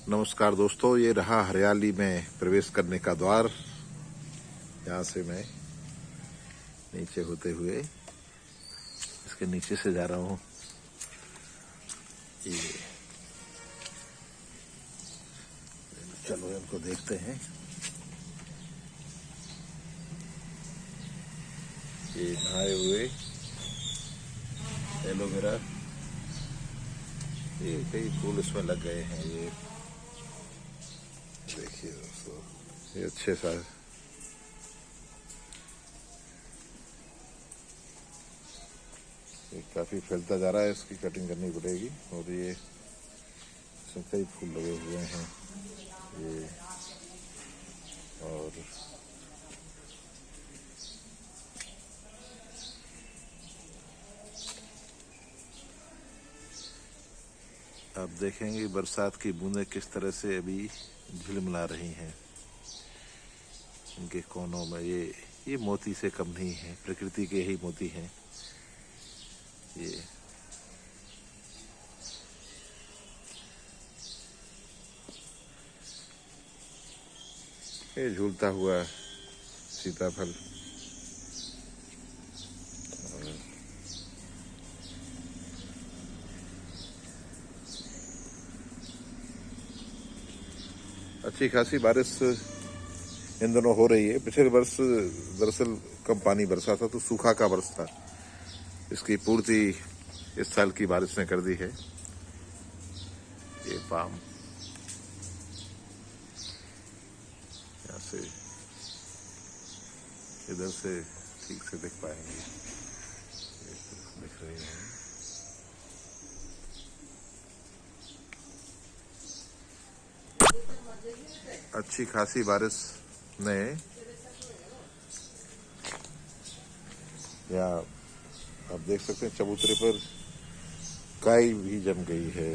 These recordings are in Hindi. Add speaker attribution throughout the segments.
Speaker 1: नमस्कार दोस्तों, ये रहा हरियाली में प्रवेश करने का द्वार। यहाँ से मैं नीचे होते हुए इसके नीचे से जा रहा हूँ। ये चलो इनको देखते हैं। ये नहाए हुए एलोवेरा, ये कई फूल इसमें लग गए हैं। ये देखिए दोस्तों, ये अच्छे सा ये काफी फैलता जा रहा है, इसकी कटिंग करनी पड़ेगी। और ये इसमें कई फूल लगे हुए हैं ये। और आप देखेंगे बरसात की बूंदें किस तरह से अभी झिलमिला रही हैं इनके कोनों में। ये मोती से कम नहीं है, प्रकृति के ही मोती हैं ये झूलता हुआ सीताफल। अच्छी खासी बारिश इन दिनों हो रही है। पिछले वर्ष दरअसल कम पानी बरसा था, तो सूखा का वर्ष था। इसकी पूर्ति इस साल की बारिश ने कर दी है। ये पाम यहाँ से इधर से ठीक से दिख पाएंगे, दिख रही है। अच्छी खासी बारिश ने यहाँ आप देख सकते हैं चबूतरे पर काई भी जम गई है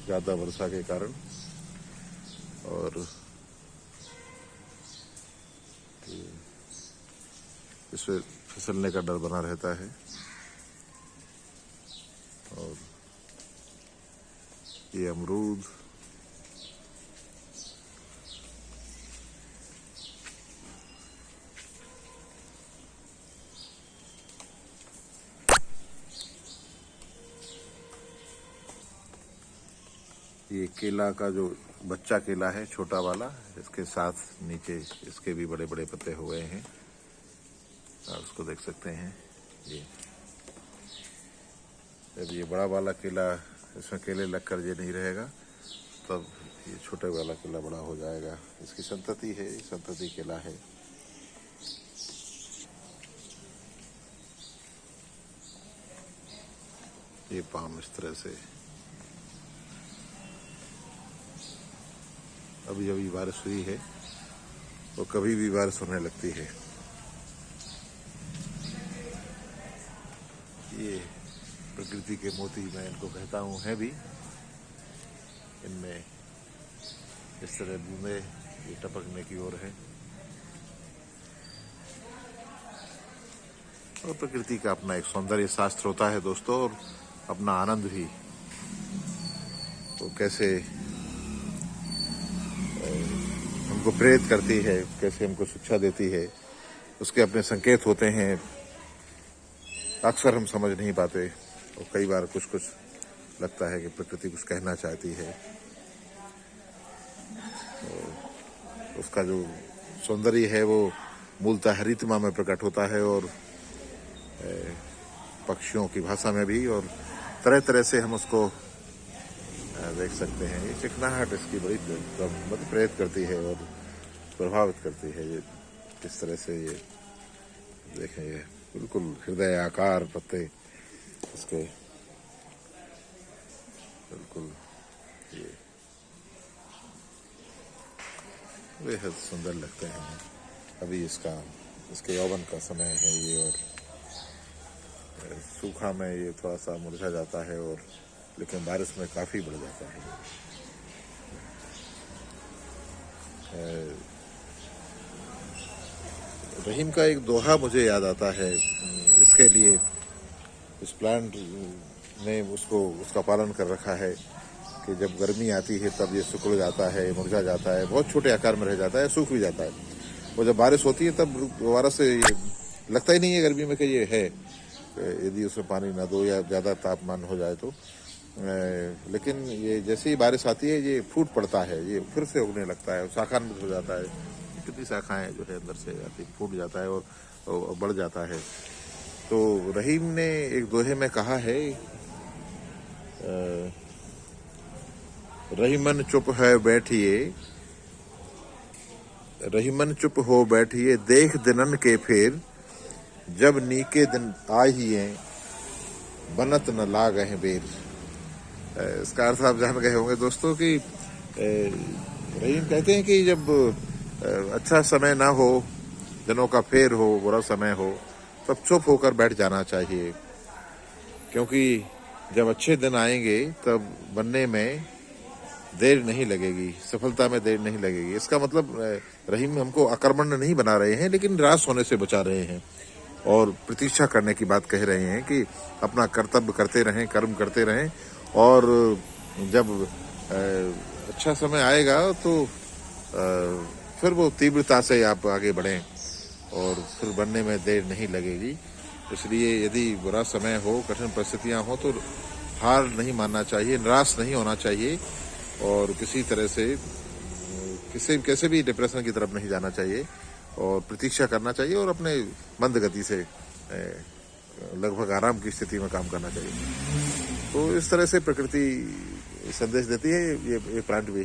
Speaker 1: ज्यादा वर्षा के कारण। और इसमें फिसलने का डर बना रहता है। और ये अमरूद, ये केला का जो बच्चा केला है छोटा वाला, इसके साथ नीचे इसके भी बड़े बड़े पत्ते हो गए हैं। आप उसको देख सकते हैं। ये जब ये बड़ा वाला केला, इसमें केले लगकर ये नहीं रहेगा, तब ये छोटे वाला केला बड़ा हो जाएगा। इसकी संतति है, संतति केला है। ये पाम इस तरह से अभी अभी बारिश हुई है, और कभी भी बारिश होने लगती है। ये प्रकृति के मोती मैं इनको कहता हूँ, है भी। इनमें इस तरह बूंदे ये टपकने की ओर है। और प्रकृति का अपना एक सौंदर्य शास्त्र होता है दोस्तों, और अपना आनंद भी। वो कैसे हमको प्रेरित करती है, कैसे हमको शिक्षा देती है, उसके अपने संकेत होते हैं। अक्सर हम समझ नहीं पाते, और कई बार कुछ कुछ लगता है कि प्रकृति कुछ कहना चाहती है। उसका जो सौंदर्य है वो मूलतः हरितमा में प्रकट होता है, और पक्षियों की भाषा में भी, और तरह तरह से हम उसको देख सकते हैं। ये चिकनाहट इसकी बड़ी मतलब प्रेरित करती है और प्रभावित करती है। ये किस तरह से ये देखें, ये बिल्कुल हृदय आकार पत्ते इसके, बिल्कुल ये बेहद सुंदर लगते हैं। अभी इसके यौवन का समय है ये, और सूखा में ये थोड़ा सा मुरझा जाता है, और लेकिन बारिश में काफी बढ़ जाता है। रहीम का एक दोहा मुझे याद आता है इसके लिए। इस प्लांट ने उसका पालन कर रखा है कि जब गर्मी आती है तब ये सिकुड़ जाता है, मुरझा जाता है, बहुत छोटे आकार में रह जाता है, सूख भी जाता है। और जब बारिश होती है तब दोबारा से ये लगता ही नहीं है गर्मी में कि ये है, यदि उसमें पानी ना दो या ज़्यादा तापमान हो जाए तो। लेकिन ये जैसे ही बारिश आती है ये फूट पड़ता है, ये फिर से उगने लगता है, शाखान्वित हो जाता है। कितनी शाखाएं जो है अंदर से आती, फूट जाता है और बढ़ जाता है। तो रहीम ने एक दोहे में कहा है, रहीमन चुप है बैठिए, रहीमन चुप हो बैठिए, देख दिनन के फेर, जब नीके दिन आहिए, बनत न लागह बेर। इसका अर्थ आप जान गए होंगे दोस्तों कि रहीम कहते हैं कि जब अच्छा समय ना हो, दिनों का फेर हो, बुरा समय हो, तब चुप होकर बैठ जाना चाहिए, क्योंकि जब अच्छे दिन आएंगे तब बनने में देर नहीं लगेगी, सफलता में देर नहीं लगेगी। इसका मतलब रहीम हमको अकर्मण्य नहीं बना रहे हैं, लेकिन निराश होने से बचा रहे हैं और प्रतीक्षा करने की बात कह रहे हैं कि अपना कर्तव्य करते रहें, कर्म करते रहें, और जब अच्छा समय आएगा तो फिर वो तीव्रता से आप आगे बढ़ें और फिर बनने में देर नहीं लगेगी। इसलिए यदि बुरा समय हो, कठिन परिस्थितियां हो, तो हार नहीं मानना चाहिए, निराश नहीं होना चाहिए और किसी तरह से कैसे भी डिप्रेशन की तरफ नहीं जाना चाहिए और प्रतीक्षा करना चाहिए और अपने मंद गति से लगभग आराम की स्थिति में काम करना चाहिए। तो इस तरह से प्रकृति संदेश देती है, ये प्लांट भी।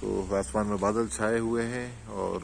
Speaker 1: तो आसमान में बादल छाए हुए हैं और